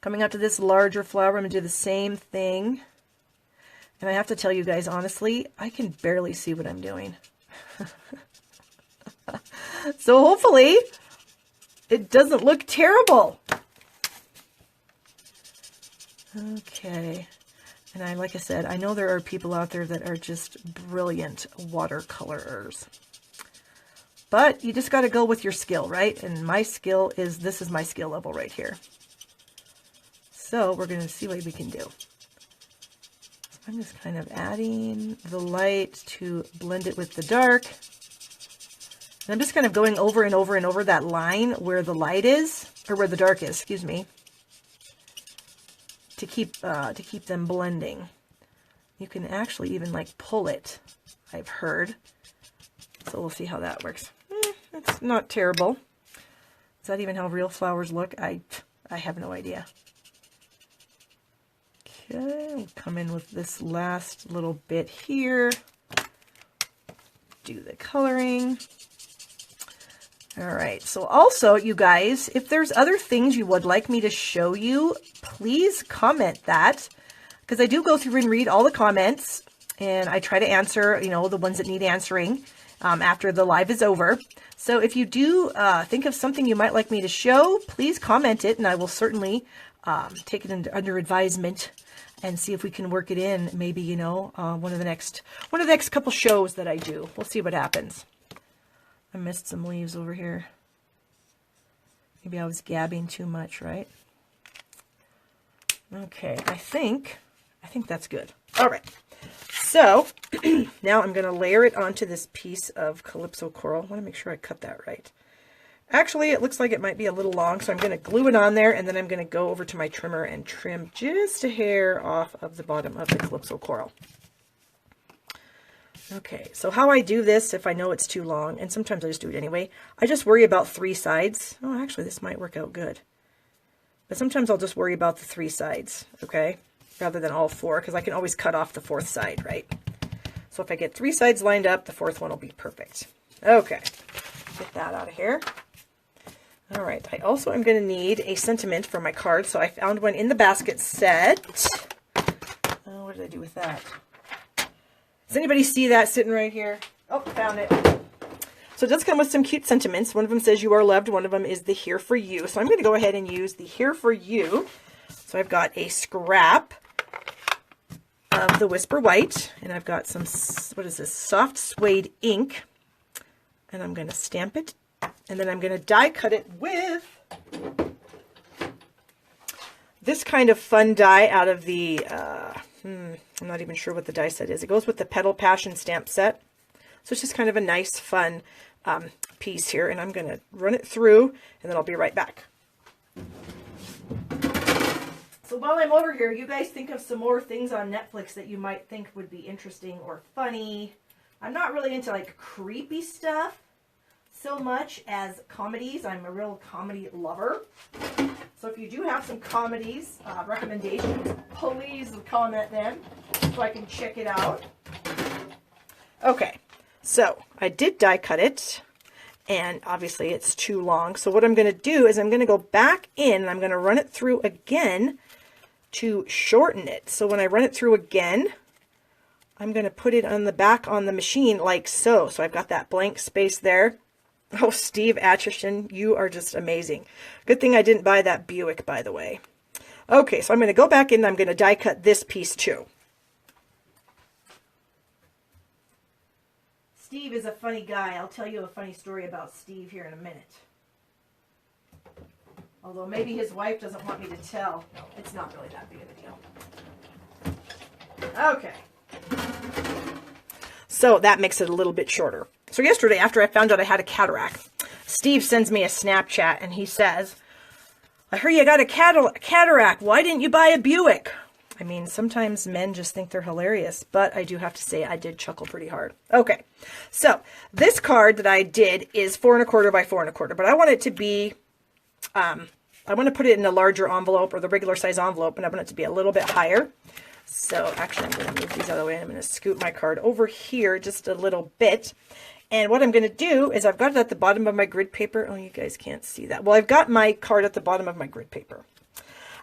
Coming up to this larger flower, I'm going to do the same thing. And I have to tell you guys, honestly, I can barely see what I'm doing. So hopefully it doesn't look terrible. Okay. And like I said, I know there are people out there that are just brilliant watercolorers. But you just got to go with your skill, right? And my skill is, this is my skill level right here. So we're going to see what we can do. I'm just kind of adding the light to blend it with the dark. And I'm just kind of going over and over and over that line where the light is, or where the dark is, excuse me. To keep them blending. You can actually even like pull it, I've heard. So we'll see how that works. It's not terrible. Is that even how real flowers look? I have no idea. Okay, we'll come in with this last little bit here. Do the coloring. All right, so also, you guys, if there's other things you would like me to show you, please comment that, because I do go through and read all the comments, and I try to answer, you know, the ones that need answering after the live is over. So if you do think of something you might like me to show, please comment it, and I will certainly take it under advisement and see if we can work it in. Maybe, you know, one of the next couple shows that I do. We'll see what happens. I missed some leaves over here. Maybe I was gabbing too much, right? Okay, I think that's good. All right. So now I'm going to layer it onto this piece of Calypso coral. I want to make sure I cut that right. Actually, it looks like it might be a little long, so I'm going to glue it on there, and then I'm going to go over to my trimmer and trim just a hair off of the bottom of the Calypso coral. Okay, so how I do this, if I know it's too long, and sometimes I just do it anyway, I just worry about 3 sides. Oh, actually, this might work out good. But sometimes I'll just worry about the 3 sides, okay, rather than all 4, because I can always cut off the 4th side, right? So if I get 3 sides lined up, the 4th one will be perfect. Okay, get that out of here. All right, I also am going to need a sentiment for my card, so I found one in the basket set. Oh, what did I do with that? Does anybody see that sitting right here? Oh, found it. So it does come with some cute sentiments. One of them says you are loved. One of them is the here for you. So I'm going to go ahead and use the here for you. So I've got a scrap of the Whisper White. And I've got some, what is this, soft suede ink. And I'm going to stamp it. And then I'm going to die cut it with this kind of fun die out of the... I'm not even sure what the die set is. It goes with the Petal Passion stamp set. So it's just kind of a nice, fun piece here. And I'm going to run it through, and then I'll be right back. So while I'm over here, you guys think of some more things on Netflix that you might think would be interesting or funny. I'm not really into like creepy stuff so much as comedies. I'm a real comedy lover. So if you do have some comedies, recommendations, please comment them so I can check it out. Okay, so I did die cut it, and obviously it's too long. So what I'm going to do is I'm going to go back in, and I'm going to run it through again to shorten it. So when I run it through again, I'm going to put it on the back on the machine like so. So I've got that blank space there. Oh, Steve Atchison, you are just amazing. Good thing I didn't buy that Buick, by the way. Okay, so I'm going to go back in and I'm going to die cut this piece too. Steve is a funny guy. I'll tell you a funny story about Steve here in a minute. Although maybe his wife doesn't want me to tell. No, it's not really that big of a deal. Okay. So that makes it a little bit shorter. So yesterday, after I found out I had a cataract, Steve sends me a Snapchat and he says, I heard you got a cataract. Why didn't you buy a Buick? I mean, sometimes men just think they're hilarious, but I do have to say I did chuckle pretty hard. Okay, so this card that I did is 4 1/4 by 4 1/4, but I want it to be, I want to put it in a larger envelope or the regular size envelope, and I want it to be a little bit higher. So actually, I'm going to move these out of the way. I'm going to scoot my card over here just a little bit. And what I'm going to do is I've got it at the bottom of my grid paper. Oh, you guys can't see that. Well, I've got my card at the bottom of my grid paper.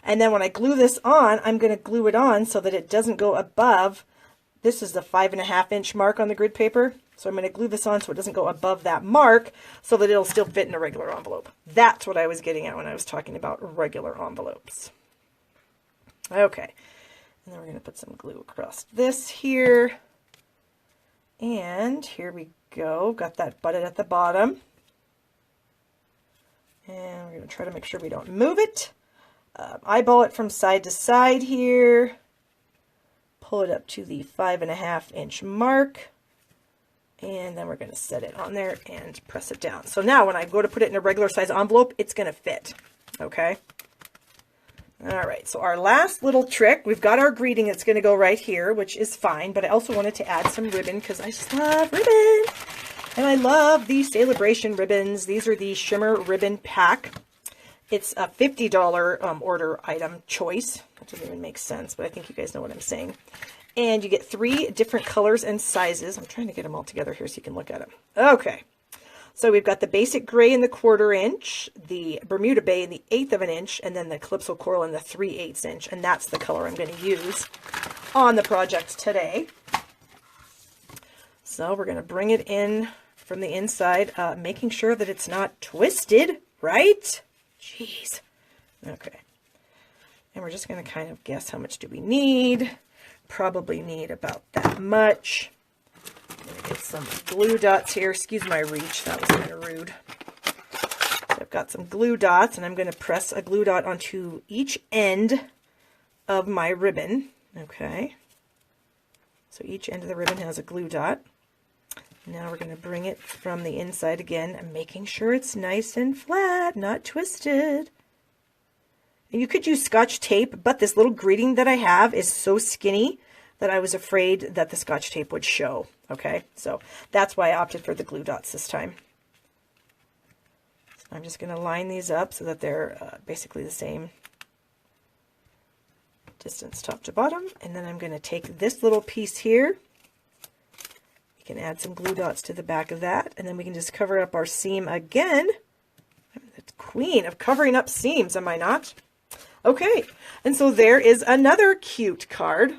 And then when I glue this on, I'm going to glue it on so that it doesn't go above. This is the 5.5 inch mark on the grid paper. So I'm going to glue this on so it doesn't go above that mark so that it'll still fit in a regular envelope. That's what I was getting at when I was talking about regular envelopes. Okay. And then we're going to put some glue across this here. And here we go. Got that butted at the bottom. And we're going to try to make sure we don't move it. Eyeball it from side to side here. Pull it up to the 5.5 inch mark. And then we're going to set it on there and press it down. So now when I go to put it in a regular size envelope, it's going to fit. Okay. All right, so our last little trick, we've got our greeting that's going to go right here, which is fine, but I also wanted to add some ribbon because I just love ribbon. And I love these Celebration ribbons. These are the Shimmer Ribbon Pack. It's a $50 order item choice. That doesn't even make sense, but I think you guys know what I'm saying. And you get 3 different colors and sizes. I'm trying to get them all together here so you can look at them. Okay. So we've got the basic gray in the 1/4 inch, the Bermuda Bay in the 1/8 of an inch, and then the Calypso Coral in the 3/8 inch. And that's the color I'm going to use on the project today. So we're going to bring it in from the inside, making sure that it's not twisted, right? Jeez. Okay. And we're just going to kind of guess how much do we need. Probably need about that much. I'm going to get some glue dots here. Excuse my reach. That was kind of rude. So I've got some glue dots, and I'm going to press a glue dot onto each end of my ribbon. Okay. So each end of the ribbon has a glue dot. Now we're going to bring it from the inside again, and making sure it's nice and flat, not twisted. And you could use Scotch tape, but this little greeting that I have is so skinny that I was afraid that the Scotch tape would show. Okay, so that's why I opted for the glue dots this time. So I'm just going to line these up so that they're basically the same distance top to bottom. And then I'm going to take this little piece here. You can add some glue dots to the back of that, and then we can just cover up our seam again. I'm the queen of covering up seams, am I not? Okay, and so there is another cute card.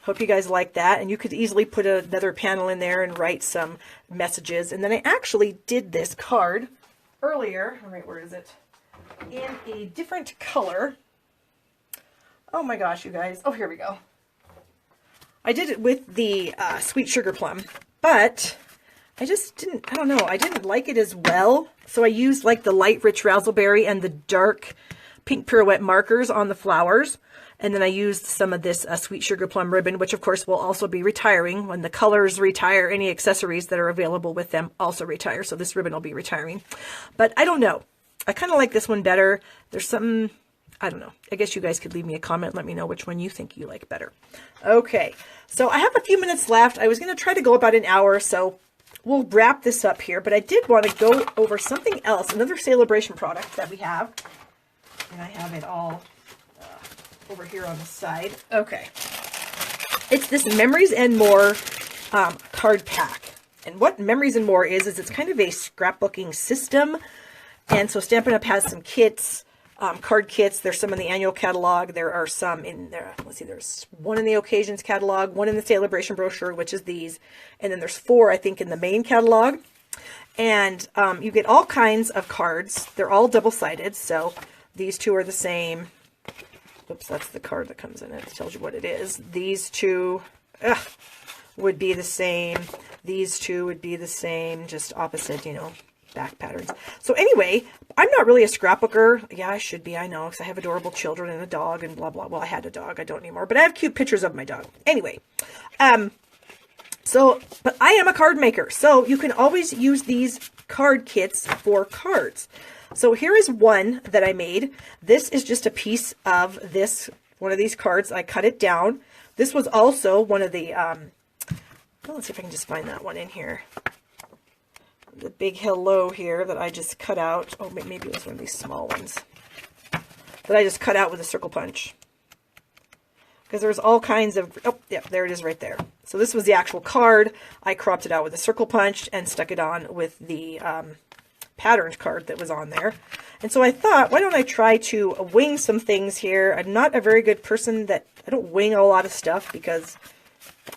Hope you guys like that, and you could easily put another panel in there and write some messages. And then I actually did this card earlier. All right, where is it? In a different color. Oh my gosh, you guys. Oh, here we go. I did it with the Sweet Sugar Plum, but I just didn't, I don't know, I didn't like it as well. So I used like the light rich raspberry and the dark pink pirouette markers on the flowers. And then I used some of this Sweet Sugar Plum ribbon, which of course will also be retiring. When the colors retire, any accessories that are available with them also retire. So this ribbon will be retiring. But I don't know. I kind of like this one better. There's something, I don't know. I guess you guys could leave me a comment. Let me know which one you think you like better. Okay. So I have a few minutes left. I was going to try to go about an hour, so we'll wrap this up here. But I did want to go over something else, another celebration product that we have. And I have it all over here on the side. Okay. It's this Memories and More card pack. And what Memories and More is it's kind of a scrapbooking system. And so Stampin' Up! Has some kits, card kits. There's some in the annual catalog. There are some in there. Let's see, there's one in the Occasions catalog, one in the Celebration brochure, which is these. And then there's 4, I think, in the main catalog. And you get all kinds of cards. They're all double-sided, so these 2 are the same. Oops, that's the card that comes in it. It tells you what it is. These 2 would be the same. These 2 would be the same, just opposite, you know, back patterns. So anyway, I'm not really a scrapbooker. Yeah, I should be, I know, because I have adorable children and a dog and blah, blah. Well, I had a dog. I don't anymore. But I have cute pictures of my dog. Anyway, but I am a card maker. So you can always use these card kits for cards. So here is one that I made. This is just a piece of this, one of these cards. I cut it down. This was also one of the, well, let's see if I can just find that one in here. The big hello here that I just cut out. Oh, maybe it was one of these small ones that I just cut out with a circle punch. Because there's all kinds of, oh, yeah, there it is right there. So this was the actual card. I cropped it out with a circle punch and stuck it on with the patterned card that was on there. And so I thought, why don't I try to wing some things here? I'm not a very good person I don't wing a lot of stuff because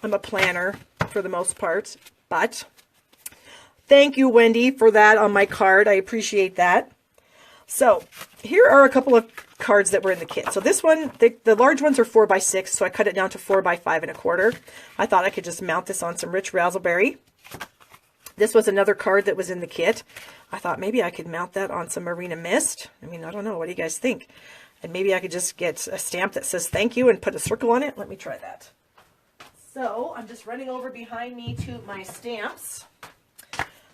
I'm a planner for the most part. But thank you, Wendy, for that on my card. I appreciate that. So here are a couple of cards that were in the kit. So this one, the large ones are 4x6, so I cut it down to 4x5 1/4. I thought I could just mount this on some rich raspberry. This was another card that was in the kit. I thought maybe I could mount that on some Marina Mist. I mean, I don't know. What do you guys think? And maybe I could just get a stamp that says thank you and put a circle on it. Let me try that. So I'm just running over behind me to my stamps.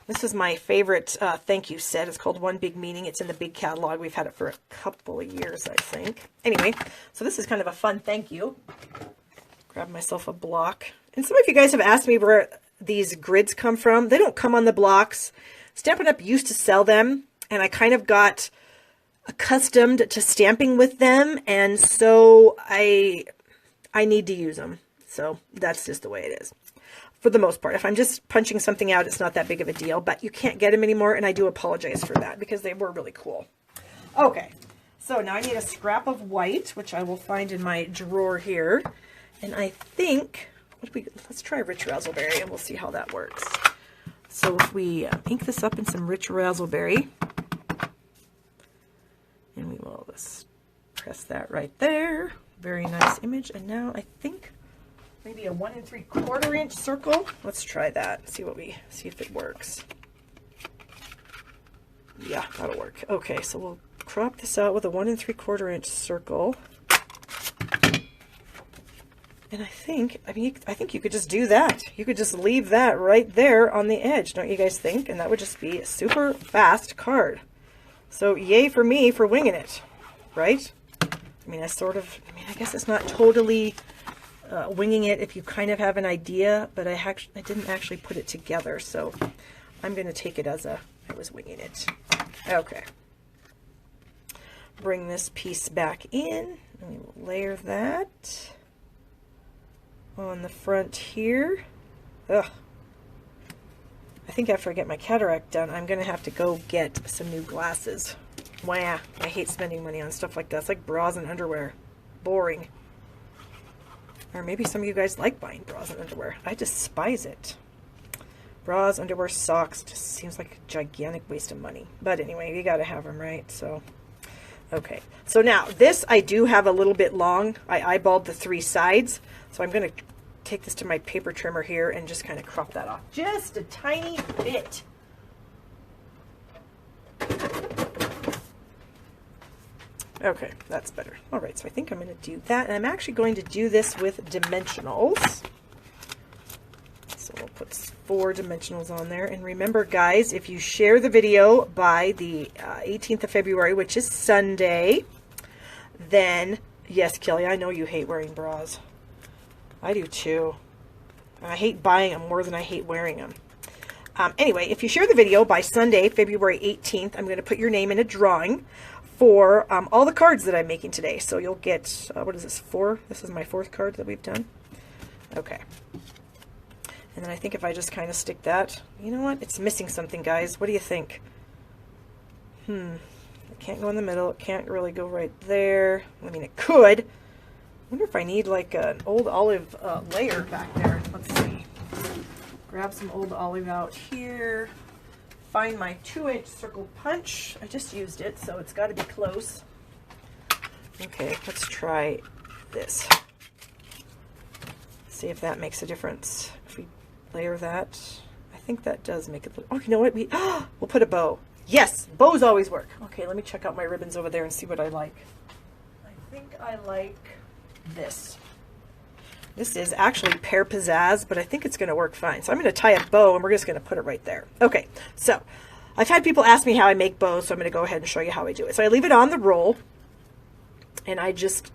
This is my favorite thank you set. It's called One Big Meaning. It's in the big catalog. We've had it for a couple of years, I think. Anyway, so this is kind of a fun thank you. Grab myself a block. And some of you guys have asked me where these grids come from. They don't come on the blocks. Stampin' Up! Used to sell them, and I kind of got accustomed to stamping with them, and so I need to use them. So that's just the way it is. For the most part, if I'm just punching something out, it's not that big of a deal, but you can't get them anymore, and I do apologize for that because they were really cool. Okay, so now I need a scrap of white, which I will find in my drawer here, and I think, let's try rich raspberry, and we'll see how that works. So if we ink this up in some rich raspberry, and we will just press that right there. Very nice image, and now I think maybe a 1 3/4 inch circle. Let's try that. See if it works. Yeah, that'll work. Okay, so we'll crop this out with a 1 3/4 inch circle. And I think you could just do that. You could just leave that right there on the edge, don't you guys think? And that would just be a super fast card. So yay for me for winging it, right? I mean, I guess it's not totally winging it if you kind of have an idea, but I didn't actually put it together, so I'm going to take it as I was winging it. Okay. Bring this piece back in, and we will layer that on the front here. Ugh. I think after I get my cataract done, I'm going to have to go get some new glasses. Wow, I hate spending money on stuff like that. It's like bras and underwear. Boring. Or maybe some of you guys like buying bras and underwear. I despise it. Bras, underwear, socks, just seems like a gigantic waste of money. But anyway, you got to have them, right? So, okay. So now, this I do have a little bit long. I eyeballed the 3 sides. So I'm going to take this to my paper trimmer here and just kind of crop that off. Just a tiny bit. Okay, that's better. All right, so I think I'm going to do that. And I'm actually going to do this with dimensionals. So we'll put 4 dimensionals on there. And remember, guys, if you share the video by the 18th of February, which is Sunday, then, yes, Kelly, I know you hate wearing bras. I do too. I hate buying them more than I hate wearing them. Anyway, if you share the video by Sunday, February 18th, I'm going to put your name in a drawing for all the cards that I'm making today. So you'll get, what is this, 4? This is my 4th card that we've done. Okay. And then I think if I just kind of stick that, you know what? It's missing something, guys. What do you think? It can't go in the middle. It can't really go right there. I mean, it could. I wonder if I need like an old olive layer back there. Let's see. Grab some old olive out here. Find my 2-inch circle punch. I just used it, so it's got to be close. Okay, let's try this. See if that makes a difference. If we layer that, I think that does make it look. Oh, you know what? We'll put a bow. Yes, bows always work. Okay, let me check out my ribbons over there and see what I like. I think I like this. This is actually pear pizzazz, but I think it's going to work fine. So I'm going to tie a bow, and we're just going to put it right there. Okay, so I've had people ask me how I make bows, so I'm going to go ahead and show you how I do it. So I leave it on the roll, and I just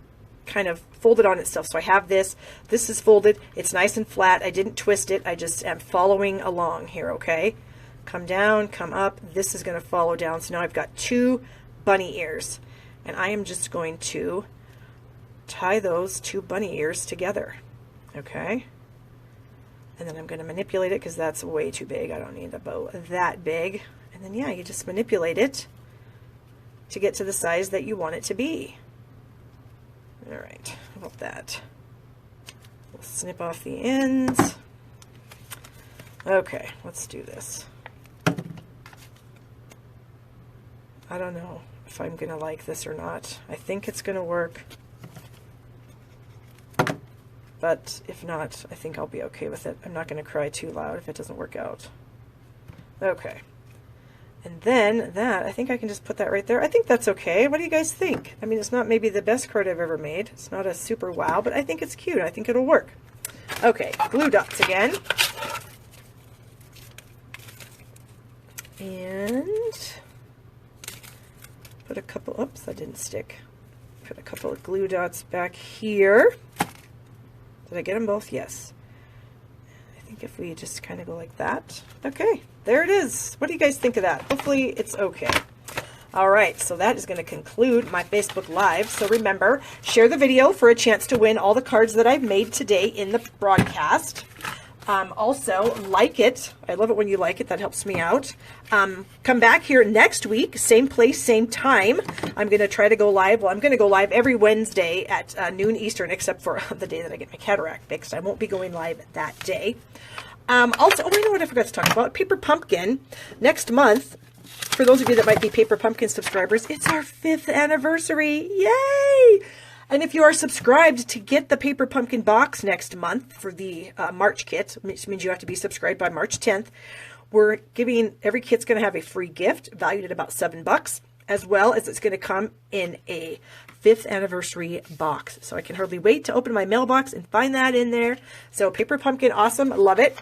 kind of fold it on itself. So I have this. This is folded. It's nice and flat. I didn't twist it. I just am following along here, okay? Come down, come up. This is going to follow down. So now I've got 2 bunny ears, and I am just going to tie those 2 bunny ears together. Okay, and then I'm going to manipulate it because that's way too big. I don't need the bow that big. And then, yeah, you just manipulate it to get to the size that you want it to be. All right, how about that? We'll snip off the ends. Okay, let's do this. I don't know if I'm going to like this or not. I think it's going to work. But if not, I think I'll be okay with it. I'm not going to cry too loud if it doesn't work out. Okay. And then that, I think I can just put that right there. I think that's okay. What do you guys think? I mean, it's not maybe the best card I've ever made. It's not a super wow, but I think it's cute. I think it'll work. Okay, glue dots again. And put a couple, oops, that didn't stick. Put a couple of glue dots back here. Did I get them both? Yes. I think if we just kind of go like that. Okay, there it is. What do you guys think of that? Hopefully it's okay. All right, so that is going to conclude my Facebook Live. So remember, share the video for a chance to win all the cards that I've made today in the broadcast. Also, like it. I love it when you like it. That helps me out. Come back here next week, same place, same time. I'm going to try to go live. Well, I'm going to go live every Wednesday at noon Eastern, except for the day that I get my cataract fixed. I won't be going live that day. Also, oh, I know what I forgot to talk about. Paper Pumpkin. Next month, for those of you that might be Paper Pumpkin subscribers, it's our 5th anniversary. Yay! And if you are subscribed to get the Paper Pumpkin box next month for the March kit, which means you have to be subscribed by March 10th, we're giving, every kit's going to have a free gift valued at about $7, as well as it's going to come in a 5th anniversary box. So I can hardly wait to open my mailbox and find that in there. So Paper Pumpkin, awesome. Love it.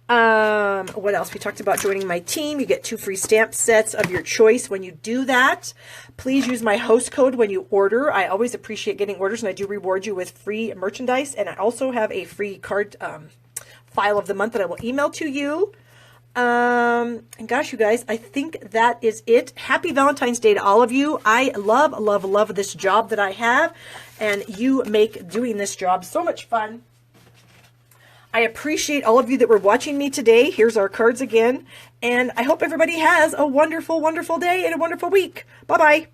What else? We talked about joining my team. You get 2 free stamp sets of your choice when you do that. Please use my host code when you order. I always appreciate getting orders, and I do reward you with free merchandise. And I also have a free card file of the month that I will email to you. And gosh, you guys, I think that is it. Happy Valentine's Day to all of you. I love, love, love this job that I have, and you make doing this job so much fun. I appreciate all of you that were watching me today. Here's our cards again. And I hope everybody has a wonderful, wonderful day and a wonderful week. Bye-bye.